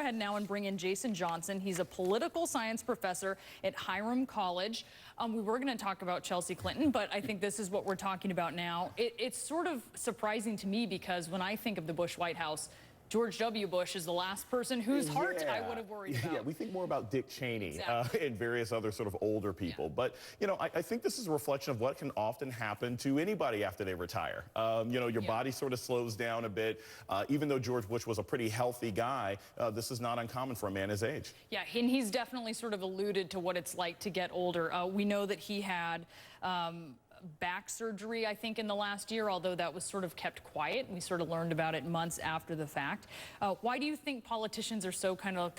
ahead now and bring in Jason Johnson. He's a political science professor at Hiram College. We were going to talk about Chelsea Clinton, but I think this is what we're talking about now. It's sort of surprising to me because when I think of the Bush White House, George W. Bush is the last person whose heart I would have worried about. Yeah, we think more about Dick Cheney Exactly. and various other sort of older people. Yeah. But, you know, I think this is a reflection of what can often happen to anybody after they retire. You know, your body sort of slows down a bit. Even though George Bush was a pretty healthy guy, this is not uncommon for a man his age. Yeah, and he's definitely sort of alluded to what it's like to get older. We know that he had back surgery, I think, in the last year, although that was sort of kept quiet. We sort of learned about it months after the fact. Why do you think politicians are so kind of,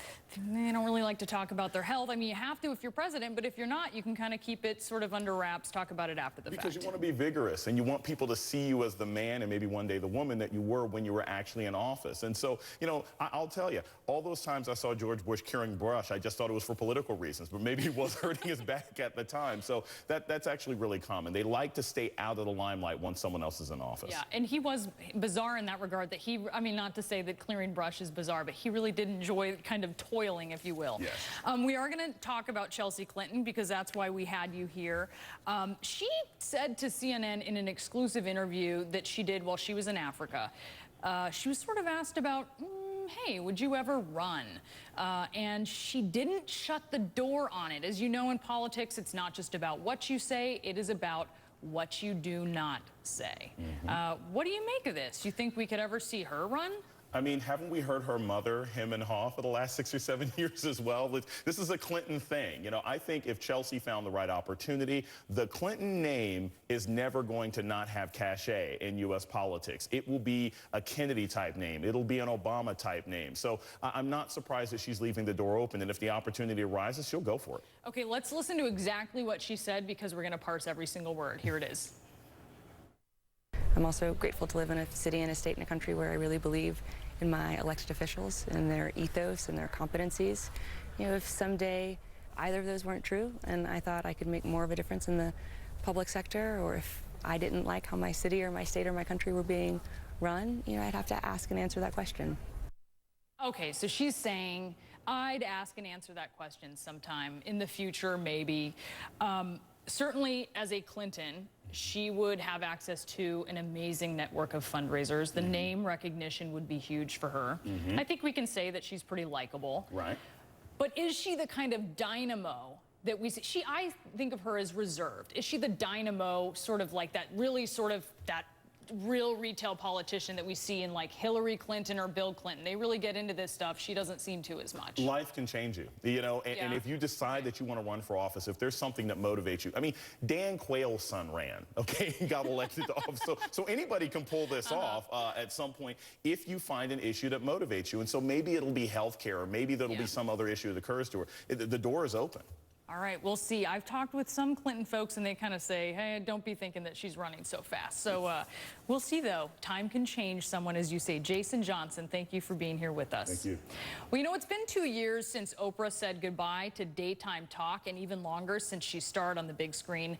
they don't really like to talk about their health? I mean, you have to if you're president, but if you're not, you can kind of keep it sort of under wraps, talk about it after the fact. Because you want to be vigorous and you want people to see you as the man and maybe one day the woman that you were when you were actually in office. And so, you know, I'll tell you, all those times I saw George Bush carrying brush, I just thought it was for political reasons, but maybe he was hurting his back at the time. So that's actually really common. They like to stay out of the limelight once someone else is in office. Yeah, and he was bizarre in that regard that he, I mean, not to say that clearing brush is bizarre, but he really did enjoy kind of toiling, if you will. Yes. We are going to talk about Chelsea Clinton because that's why we had you here. She said to CNN in an exclusive interview that she did while she was in Africa, she was sort of asked about, hey, would you ever run? And she didn't shut the door on it. As you know, in politics, it's not just about what you say, it is about what you do not say. What do you make of this? You think we could ever see her run? I mean, haven't we heard her mother, him and Haw, for the last 6 or 7 years as well? This is a Clinton thing. You know, I think if Chelsea found the right opportunity, the Clinton name is never going to not have cachet in U.S. politics. It will be a Kennedy-type name. It'll be an Obama-type name. So I'm not surprised that she's leaving the door open, and if the opportunity arises, she'll go for it. Okay, let's listen to exactly what she said because we're going to parse every single word. Here it is. I'm also grateful to live in a city and a state and a country where I really believe in my elected officials and their ethos and their competencies. You know, if someday either of those weren't true and I thought I could make more of a difference in the public sector, or if I didn't like how my city or my state or my country were being run, you know, I'd have to ask and answer that question. Okay, so she's saying, I'd ask and answer that question sometime in the future, maybe. Certainly, as a Clinton, she would have access to an amazing network of fundraisers. The name recognition would be huge for her. I think we can say that she's pretty likable. Right. But is she the kind of dynamo that we see? I think of her as reserved. Is she the dynamo, sort of like that, really sort of that real retail politician that we see in like Hillary Clinton or Bill Clinton? They really get into this stuff. She doesn't seem to as much. Life can change you, you know, and if you decide that you want to run for office, if there's something that motivates you. I mean, Dan Quayle's son ran, okay, and got elected to office. So anybody can pull this off at some point if you find an issue that motivates you. And so maybe it'll be health care, or maybe there'll be some other issue that occurs to her. The door is open. All right, we'll see. I've talked with some Clinton folks, and they kind of say, hey, don't be thinking that she's running so fast. So we'll see, though. Time can change someone, as you say. Jason Johnson, thank you for being here with us. Thank you. Well, you know, it's been 2 years since Oprah said goodbye to daytime talk, and even longer since she starred on the big screen.